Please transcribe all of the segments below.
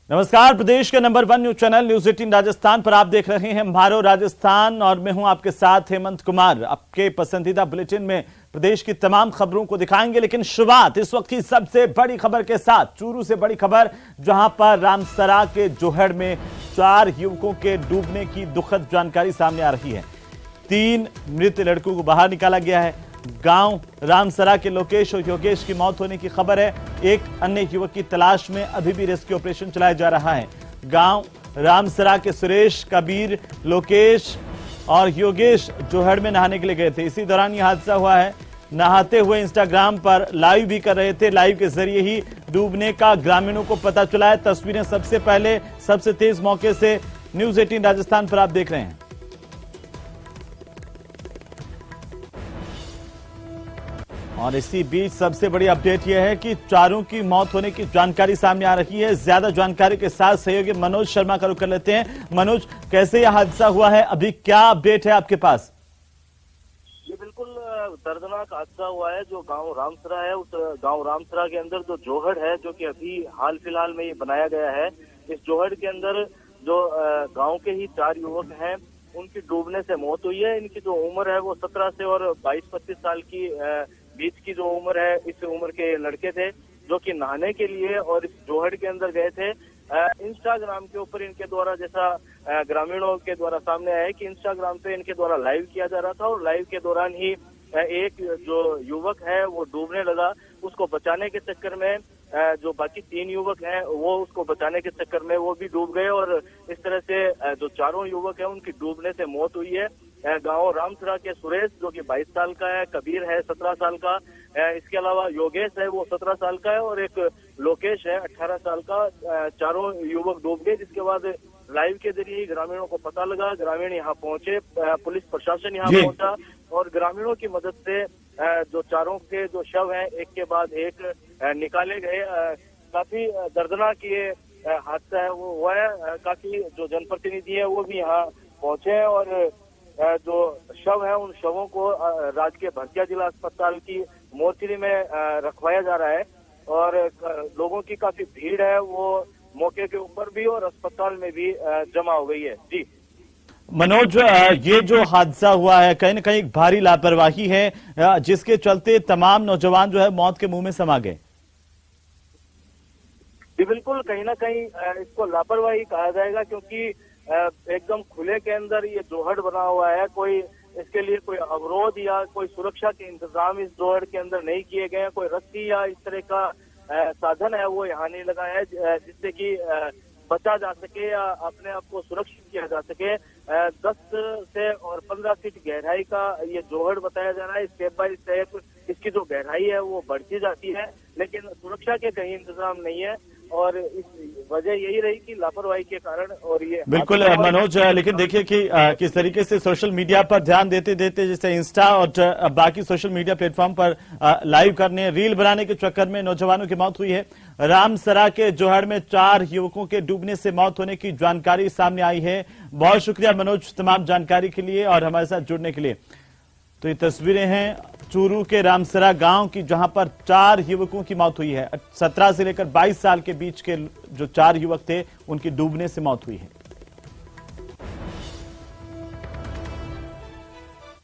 नमस्कार, प्रदेश के number 1 news channel news 18 Rajasthan पर आप देख रहे हैं मारो राजस्थान और मैं हूं आपके साथ हेमंत कुमार। आपके पसंदीदा बुलेटिन में प्रदेश की तमाम खबरों को दिखाएंगे, लेकिन शुरुआत इस वक्त की सबसे बड़ी खबर के साथ। चूरू से बड़ी खबर, जहां पर रामसरा के जोहड़ में 4 युवकों के डूबने की दुखद जानकारी सामने आ रही है। 3 मृत लड़कों को बाहर निकाला गया है। गांव रामसरा के लोकेश और योगेश की मौत होने की खबर है। एक अन्य युवक की तलाश में अभी भी रेस्क्यू ऑपरेशन चलाया जा रहा है। गांव रामसरा के सुरेश, कबीर, लोकेश और योगेश जोहड़ में नहाने के लिए गए थे। इसी दौरान यह हादसा हुआ है। नहाते हुए इंस्टाग्राम पर लाइव भी कर रहे थे। लाइव के जरिए ही डूबने का ग्रामीणों को पता चला है। तस्वीरें सबसे पहले सबसे तेज मौके से न्यूज 18 राजस्थान पर आप देख रहे हैं। और इसी बीच सबसे बड़ी अपडेट यह है कि 4 की मौत होने की जानकारी सामने आ रही है। ज्यादा जानकारी के साथ सहयोगी मनोज शर्मा का रुख कर लेते हैं। मनोज, कैसे यह हादसा हुआ है, अभी क्या अपडेट है आपके पास? ये बिल्कुल दर्दनाक हादसा हुआ है। जो गांव रामसरा है, उस गांव रामसरा के अंदर जो जोहड़ है, जो कि अभी हाल फिलहाल में ये बनाया गया है, इस जोहड़ के अंदर जो गांव के ही 4 युवक हैं, उनकी डूबने से मौत हुई है। इनकी जो उम्र है वो 17 से और 22-25 साल की बीच की जो उम्र है, इस उम्र के लड़के थे, जो कि नहाने के लिए और इस जोहड़ के अंदर गए थे। इंस्टाग्राम के ऊपर इनके द्वारा, जैसा ग्रामीणों के द्वारा सामने आया है कि इंस्टाग्राम पे इनके द्वारा लाइव किया जा रहा था और लाइव के दौरान ही एक जो युवक है वो डूबने लगा। उसको बचाने के चक्कर में जो बाकी 3 युवक हैं वो उसको बचाने के चक्कर में वो भी डूब गए और इस तरह से जो 4 युवक हैं उनकी डूबने से मौत हुई है। गांव रामसरा के सुरेश, जो कि 22 साल का है, कबीर है 17 साल का, इसके अलावा योगेश है वो 17 साल का है और एक लोकेश है 18 साल का। 4 युवक डूब गए, जिसके बाद लाइव के जरिए ग्रामीणों को पता लगा। ग्रामीण यहाँ पहुंचे, पुलिस प्रशासन यहाँ पहुंचा और ग्रामीणों की मदद से जो 4 के जो शव हैं एक के बाद एक निकाले गए। काफी दर्दनाक ये हादसा है वो हुआ है। काफी जो जनप्रतिनिधि है वो भी यहाँ पहुंचे हैं और जो शव है उन शवों को राजकीय भरतिया जिला अस्पताल की मोर्चरी में रखवाया जा रहा है और लोगों की काफी भीड़ है वो मौके के ऊपर भी और अस्पताल में भी जमा हो गई है। जी मनोज, ये जो हादसा हुआ है कहीं न कहीं एक भारी लापरवाही है, जिसके चलते तमाम नौजवान जो है मौत के मुंह में समा गए। जी बिल्कुल, कहीं ना कहीं इसको लापरवाही कहा जाएगा, क्योंकि एकदम खुले के अंदर ये जोहड़ बना हुआ है। कोई इसके लिए कोई अवरोध या कोई सुरक्षा के इंतजाम इस जोहड़ के अंदर नहीं किए गए हैं। कोई रस्सी या इस तरह का साधन है वो यहाँ नहीं लगाया है जिससे कि बचा जा सके या अपने आप को सुरक्षित किया जा सके। 10 से और 15 फीट गहराई का ये जोहड़ बताया जा रहा है। स्टेप बाय स्टेप इसकी जो गहराई है वो बढ़ती जाती है, लेकिन सुरक्षा के कहीं इंतजाम नहीं है और इस वजह यही रही कि लापरवाही के कारण। और ये बिल्कुल मनोज, लेकिन देखिए कि किस तरीके से सोशल मीडिया पर ध्यान देते देते, जैसे इंस्टा और बाकी सोशल मीडिया प्लेटफॉर्म पर लाइव करने, रील बनाने के चक्कर में नौजवानों की मौत हुई है। रामसरा के जोहड़ में 4 युवकों के डूबने से मौत होने की जानकारी सामने आई है। बहुत शुक्रिया मनोज तमाम जानकारी के लिए और हमारे साथ जुड़ने के लिए। तो ये तस्वीरें हैं चूरू के रामसरा गांव की, जहां पर 4 युवकों की मौत हुई है। 17 से लेकर 22 साल के बीच के जो 4 युवक थे उनकी डूबने से मौत हुई है।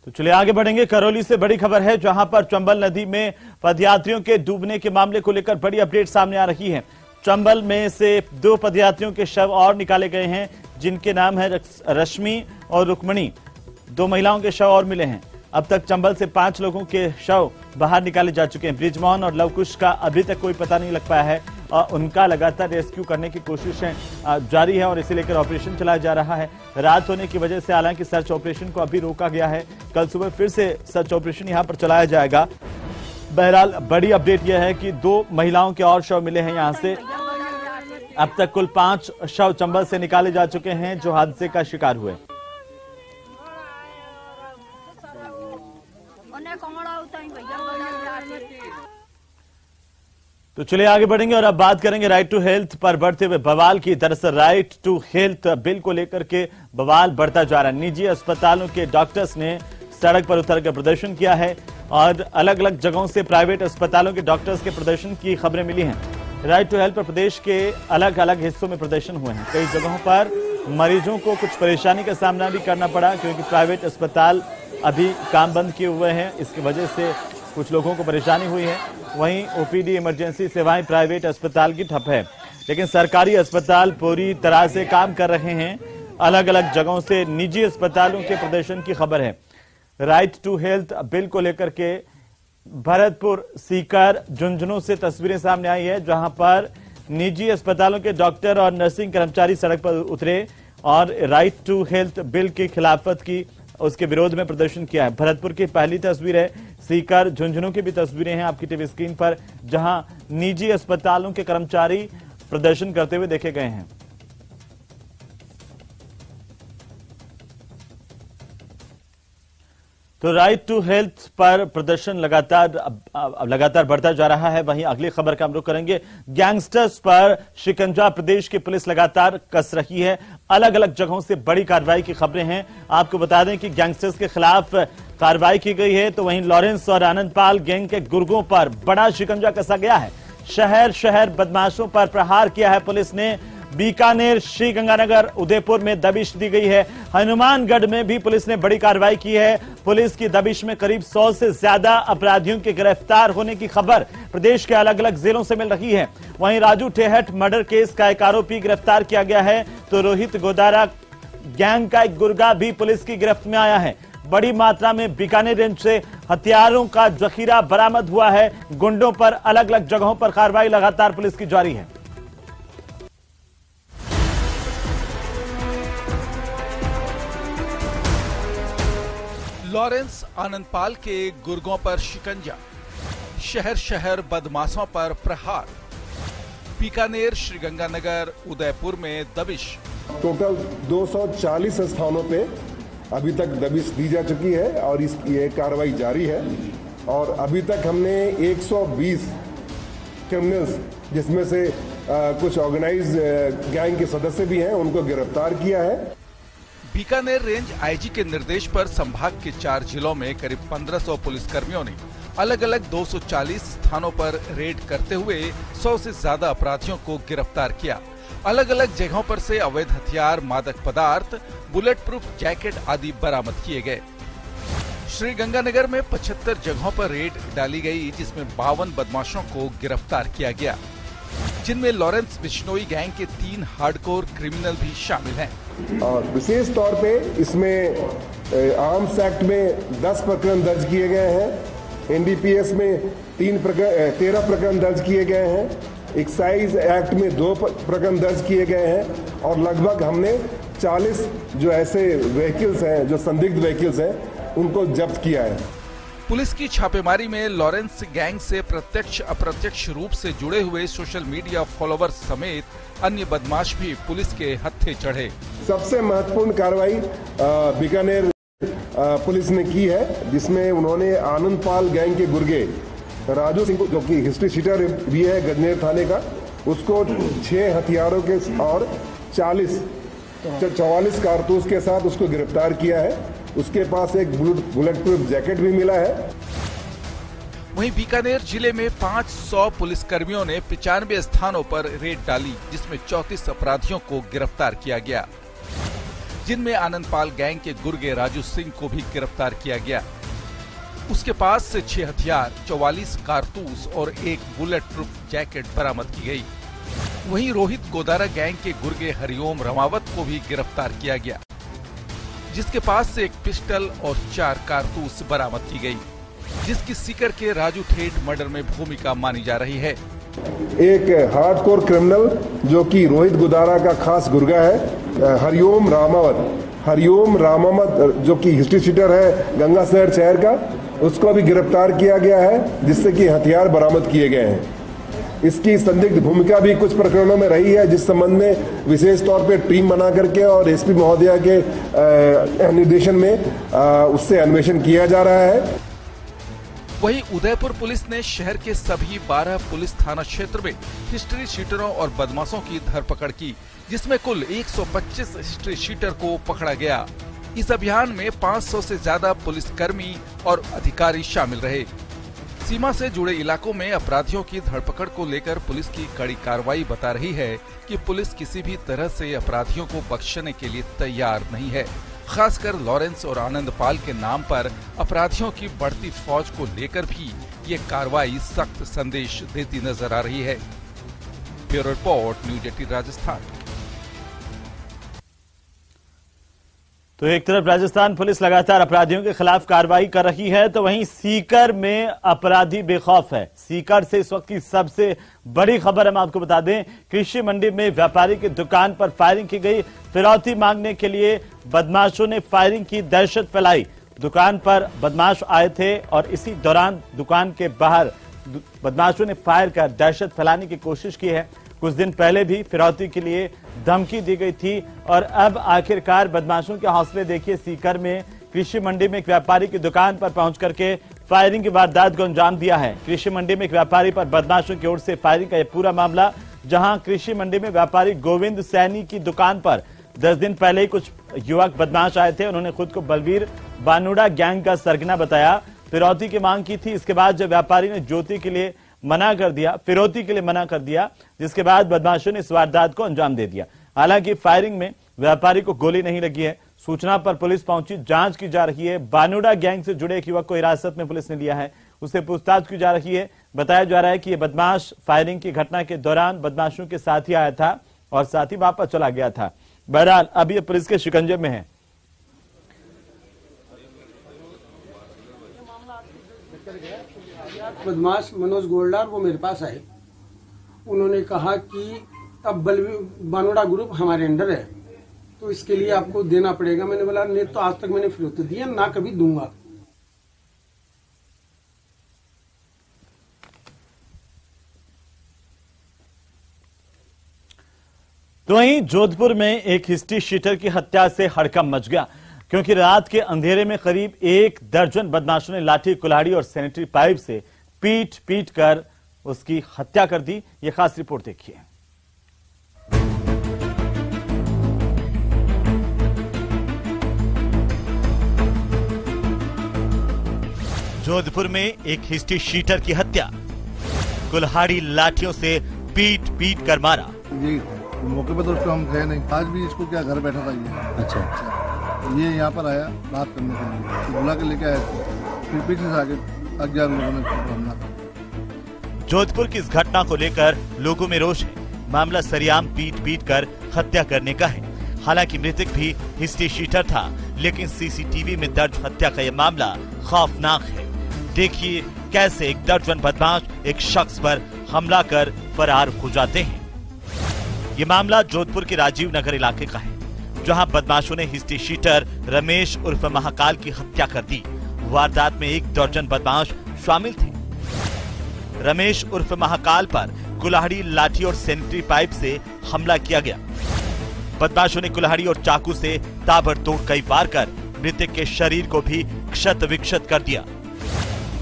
तो चलिए आगे बढ़ेंगे। करौली से बड़ी खबर है, जहां पर चंबल नदी में पदयात्रियों के डूबने के मामले को लेकर बड़ी अपडेट सामने आ रही है। चंबल में से 2 पदयात्रियों के शव और निकाले गए हैं, जिनके नाम है रश्मि और रुक्मणी। 2 महिलाओं के शव और मिले हैं। अब तक चंबल से 5 लोगों के शव बाहर निकाले जा चुके हैं। ब्रिजमोहन और लवकुश का अभी तक कोई पता नहीं लग पाया है और उनका लगातार रेस्क्यू करने की कोशिशें जारी है और इसे लेकर ऑपरेशन चलाया जा रहा है। रात होने की वजह से हालांकि सर्च ऑपरेशन को अभी रोका गया है। कल सुबह फिर से सर्च ऑपरेशन यहां पर चलाया जाएगा। बहरहाल बड़ी अपडेट यह है कि 2 महिलाओं के और शव मिले हैं यहां से। अब तक कुल 5 शव चंबल से निकाले जा चुके हैं जो हादसे का शिकार हुए। तो चलिए आगे बढ़ेंगे और अब बात करेंगे राइट टू हेल्थ पर बढ़ते हुए बवाल की। दरअसल राइट टू हेल्थ बिल को लेकर के बवाल बढ़ता जा रहा है। निजी अस्पतालों के डॉक्टर्स ने सड़क पर उतरकर प्रदर्शन किया है और अलग अलग जगहों से प्राइवेट अस्पतालों के डॉक्टर्स के प्रदर्शन की खबरें मिली हैं। राइट टू हेल्थ पर प्रदेश के अलग अलग हिस्सों में प्रदर्शन हुए हैं। कई जगहों पर मरीजों को कुछ परेशानी का सामना भी करना पड़ा, क्योंकि प्राइवेट अस्पताल अभी काम बंद किए हुए हैं। इसकी वजह से कुछ लोगों को परेशानी हुई है। वहीं ओपीडी इमरजेंसी सेवाएं प्राइवेट अस्पताल की ठप है, लेकिन सरकारी अस्पताल पूरी तरह से काम कर रहे हैं। अलग अलग जगहों से निजी अस्पतालों के प्रदर्शन की खबर है। राइट टू हेल्थ बिल को लेकर के भरतपुर, सीकर, झुंझुनू से तस्वीरें सामने आई है, जहां पर निजी अस्पतालों के डॉक्टर और नर्सिंग कर्मचारी सड़क पर उतरे और राइट टू हेल्थ बिल की खिलाफत की, उसके विरोध में प्रदर्शन किया है। भरतपुर की पहली तस्वीर है। सीकर, झुंझुनू की भी तस्वीरें हैं आपकी टीवी स्क्रीन पर, जहां निजी अस्पतालों के कर्मचारी प्रदर्शन करते हुए देखे गए हैं। तो राइट टू हेल्थ पर प्रदर्शन लगातार बढ़ता जा रहा है। वहीं अगली खबर का हम रुख करेंगे। गैंगस्टर्स पर शिकंजा प्रदेश की पुलिस लगातार कस रही है। अलग अलग जगहों से बड़ी कार्रवाई की खबरें हैं। आपको बता दें कि गैंगस्टर्स के खिलाफ कार्रवाई की गई है, तो वहीं लॉरेंस और आनंदपाल गैंग के गुर्गों पर बड़ा शिकंजा कसा गया है। शहर शहर बदमाशों पर प्रहार किया है पुलिस ने। बीकानेर, श्रीगंगानगर, उदयपुर में दबिश दी गई है। हनुमानगढ़ में भी पुलिस ने बड़ी कार्रवाई की है। पुलिस की दबिश में करीब 100 से ज्यादा अपराधियों के गिरफ्तार होने की खबर प्रदेश के अलग अलग जिलों से मिल रही है। वहीं राजू ठेहट मर्डर केस का एक आरोपी गिरफ्तार किया गया है, तो रोहित गोदारा गैंग का एक गुर्गा भी पुलिस की गिरफ्त में आया है। बड़ी मात्रा में बीकानेर रेंज से हथियारों का जखीरा बरामद हुआ है। गुंडों पर अलग अलग जगहों पर कार्रवाई लगातार पुलिस की जारी है। लॉरेंस, आनंदपाल के गुर्गों पर शिकंजा, शहर शहर बदमाशों पर प्रहार, बीकानेर, श्रीगंगानगर, उदयपुर में दबिश। टोटल 240 स्थानों पे अभी तक दबिश दी जा चुकी है और ये कार्रवाई जारी है। और अभी तक हमने 120 क्रिमिनल्स, जिसमें से कुछ ऑर्गेनाइज गैंग के सदस्य भी हैं, उनको गिरफ्तार किया है। बीकानेर रेंज आईजी के निर्देश पर संभाग के 4 जिलों में करीब 1500 पुलिसकर्मियों ने अलग अलग 240 स्थानों पर रेड करते हुए 100 से ज्यादा अपराधियों को गिरफ्तार किया। अलग अलग जगहों पर से अवैध हथियार, मादक पदार्थ, बुलेट प्रूफ जैकेट आदि बरामद किए गए। श्रीगंगानगर में 75 जगहों पर रेड डाली गई, जिसमें 52 बदमाशों को गिरफ्तार किया गया, जिनमें लॉरेंस बिश्नोई गैंग के 3 हार्डकोर क्रिमिनल भी शामिल हैं। और विशेष तौर पे इसमें आर्म्स एक्ट में 10 प्रकरण दर्ज किए गए हैं। एनडीपीएस में 13 प्रकरण दर्ज किए गए हैं। एक्साइज एक्ट में 2 प्रकरण दर्ज किए गए हैं। और लगभग हमने 40 जो ऐसे व्हीकल्स हैं, जो संदिग्ध व्हीकल्स हैं, उनको जब्त किया है। पुलिस की छापेमारी में लॉरेंस गैंग से प्रत्यक्ष अप्रत्यक्ष रूप से जुड़े हुए सोशल मीडिया फॉलोवर्स समेत अन्य बदमाश भी पुलिस के हत्थे चढ़े। सबसे महत्वपूर्ण कार्रवाई बीकानेर पुलिस ने की है, जिसमें उन्होंने आनंदपाल गैंग के गुर्गे राजू सिंह, जो कि हिस्ट्री शीटर भी है गजनेर थाने का, उसको 6 हथियारों के और 44 कारतूस के साथ उसको गिरफ्तार किया है। उसके पास एक बुलेट प्रूफ जैकेट भी मिला है। वहीं बीकानेर जिले में 500 पुलिसकर्मियों ने 95 स्थानों पर रेड डाली, जिसमें 34 अपराधियों को गिरफ्तार किया गया, जिनमें आनंदपाल गैंग के गुर्गे राजू सिंह को भी गिरफ्तार किया गया। उसके पास से 6 हथियार, 44 कारतूस और एक बुलेट प्रूफ जैकेट बरामद की गई। वहीं रोहित गोदारा गैंग के गुर्गे हरिओम रमावत को भी गिरफ्तार किया गया, जिसके पास से एक पिस्टल और 4 कारतूस बरामद की गई, जिसकी सीकर के राजू ठेठ मर्डर में भूमिका मानी जा रही है। एक हार्डकोर क्रिमिनल जो कि रोहित गोदारा का खास गुर्गा है, हरिओम रामावत जो कि हिस्ट्री शीटर है गंगाशहर शहर का, उसको भी गिरफ्तार किया गया है, जिससे कि हथियार बरामद किए गए हैं। इसकी संदिग्ध भूमिका भी कुछ प्रकरणों में रही है, जिस संबंध में विशेष तौर पे टीम बना करके और एसपी महोदया के निर्देशन में उससे अन्वेषण किया जा रहा है। वहीं उदयपुर पुलिस ने शहर के सभी 12 पुलिस थाना क्षेत्र में हिस्ट्री शीटरों और बदमाशों की धरपकड़ की, जिसमें कुल 125 हिस्ट्री शीटर को पकड़ा गया। इस अभियान में 500 से ज्यादा पुलिसकर्मी और अधिकारी शामिल रहे। सीमा से जुड़े इलाकों में अपराधियों की धरपकड़ को लेकर पुलिस की कड़ी कार्रवाई बता रही है कि पुलिस किसी भी तरह से अपराधियों को बख्शने के लिए तैयार नहीं है। खासकर लॉरेंस और आनंदपाल के नाम पर अपराधियों की बढ़ती फौज को लेकर भी ये कार्रवाई सख्त संदेश देती नजर आ रही है। Bureau report, news 18 Rajasthan. तो एक तरफ राजस्थान पुलिस लगातार अपराधियों के खिलाफ कार्रवाई कर रही है, तो वहीं सीकर में अपराधी बेखौफ है। सीकर से इस वक्त की सबसे बड़ी खबर हम आपको बता दें, कृषि मंडी में व्यापारी की दुकान पर फायरिंग की गई। फिरौती मांगने के लिए बदमाशों ने फायरिंग की, दहशत फैलाई। दुकान पर बदमाश आए थे और इसी दौरान दुकान के बाहर बदमाशों ने फायर कर दहशत फैलाने की कोशिश की है। कुछ दिन पहले भी फिरौती के लिए धमकी दी गई थी और अब आखिरकार बदमाशों के हौसले देखिए। सीकर में कृषि मंडी में एक व्यापारी की दुकान पर पहुंच करके फायरिंग की वारदात को अंजाम दिया है। कृषि मंडी में एक व्यापारी पर बदमाशों की ओर से फायरिंग का यह पूरा मामला, जहां कृषि मंडी में व्यापारी गोविंद सैनी की दुकान पर 10 दिन पहले ही कुछ युवक बदमाश आए थे। उन्होंने खुद को बलवीर बानुड़ा गैंग का सरगना बताया, फिरौती की मांग की थी। इसके बाद जब व्यापारी ने ज्योति के लिए मना कर दिया, फिरौती के लिए मना कर दिया, जिसके बाद बदमाशों ने इस वारदात को अंजाम दे दिया। हालांकि फायरिंग में व्यापारी को गोली नहीं लगी है। सूचना पर पुलिस पहुंची, जांच की जा रही है। बानुड़ा गैंग से जुड़े एक युवक को हिरासत में पुलिस ने लिया है, उससे पूछताछ की जा रही है। बताया जा रहा है कि यह बदमाश फायरिंग की घटना के दौरान बदमाशों के साथ ही आया था और साथ ही वापस चला गया था। बहरहाल अब यह पुलिस के शिकंजे में है। बदमाश मनोज गोल्डार वो मेरे पास आए, उन्होंने कहा कि अब बानुड़ा ग्रुप हमारे अंडर है, तो इसके लिए आपको देना पड़ेगा। मैंने बोला नहीं, तो आज तक मैंने फिरौती दिया ना, कभी दूंगा। तो वहीं जोधपुर में एक हिस्ट्री शीटर की हत्या से हड़कंप मच गया, क्योंकि रात के अंधेरे में करीब 1 दर्जन बदमाशों ने लाठी, कुल्हाड़ी और सैनिटरी पाइप से पीट पीट कर उसकी हत्या कर दी। यह खास रिपोर्ट देखिए। जोधपुर में एक हिस्ट्री शीटर की हत्या, कुल्हाड़ी लाठियों से पीट पीट कर मारा। ये मौके पर तो उसको हम थे नहीं, आज भी इसको क्या घर बैठा था ये। अच्छा, ये यहाँ पर आया बात करने के लिए, तो बुला के लेके आया, फिर पीछे से आगे अज्ञात लोगों ने हमला। जोधपुर की इस घटना को लेकर लोगों में रोष है। मामला सरेआम पीट पीट कर हत्या करने का है। हालांकि मृतक भी हिस्ट्री शीटर था, लेकिन सीसीटीवी में दर्ज हत्या का यह मामला खौफनाक है। देखिए कैसे 1 दर्जन बदमाश एक शख्स पर हमला कर फरार हो जाते हैं। ये मामला जोधपुर के राजीव नगर इलाके का है, जहां बदमाशों ने हिस्ट्री शीटर रमेश उर्फ महाकाल की हत्या कर दी। वारदात में 1 दर्जन बदमाश शामिल थे। रमेश उर्फ महाकाल पर कुल्हाड़ी, लाठी और सैनिटरी पाइप से हमला किया गया। बदमाशों ने कुल्हाड़ी और चाकू से ताबड़तोड़ कई वार कर मृतक के शरीर को भी क्षत विक्षत कर दिया।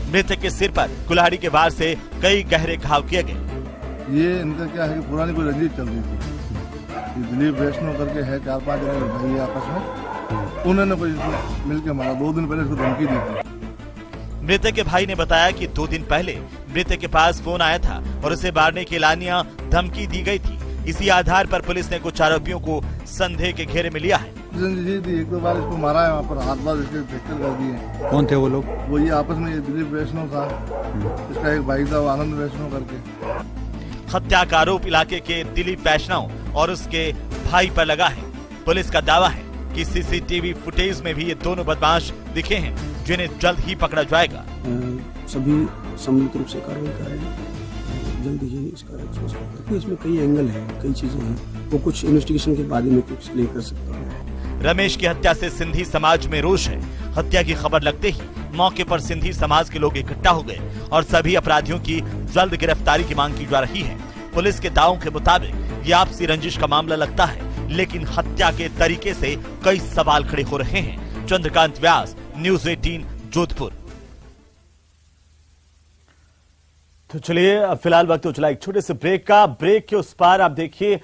मृतक के सिर पर कुल्हाड़ी के वार से कई गहरे घाव किए गए। ये इनका क्या है कि पुरानी कोई रंजिश चल रही थी। दिलीप वैष्णव करके है, 4-5 जने भाई आपस में, उन्होंने कोई मिलकर मारा। 2 दिन पहले इसको धमकी दी थी। मृतक के भाई ने बताया कि 2 दिन पहले मृतक के पास फोन आया था और उसे मारने की एलानिया धमकी दी गई थी। इसी आधार पर पुलिस ने कुछ आरोपियों को संदेह के घेरे में लिया है। एक 2 बार इसको मारा है, वहाँ पर हाथ बार इसके फ्रैक्चर कर दिए। कौन थे वो लोग? वो ये आपस में, ये दिलीप वैष्णव था, इसका एक भाई था आनंद वैष्णव करके। हत्या का आरोप इलाके के दिलीप वैष्णव और उसके भाई पर लगा है। पुलिस का दावा है कि सीसीटीवी फुटेज में भी ये दोनों बदमाश दिखे हैं, जिन्हें जल्द ही पकड़ा जाएगा। सभी सम्मिलित रूप से कार्रवाई करेंगे, जल्द ही इसका एक्सपोज करेंगे। इसमें कई एंगल है, कई चीजें हैं, वो कुछ इन्वेस्टिगेशन के बाद में कुछ ले कर सकते हैं। रमेश की हत्या से सिंधी समाज में रोष है। हत्या की खबर लगते ही मौके पर सिंधी समाज के लोग इकट्ठा हो गए और सभी अपराधियों की जल्द गिरफ्तारी की मांग की जा रही है। पुलिस के दावों के मुताबिक ये आपसी रंजिश का मामला लगता है, लेकिन हत्या के तरीके से कई सवाल खड़े हो रहे हैं। चंद्रकांत व्यास, न्यूज 18 जोधपुर। तो चलिए अब फिलहाल वक्त हो चला एक छोटे से ब्रेक का। ब्रेक के उस पार आप देखिए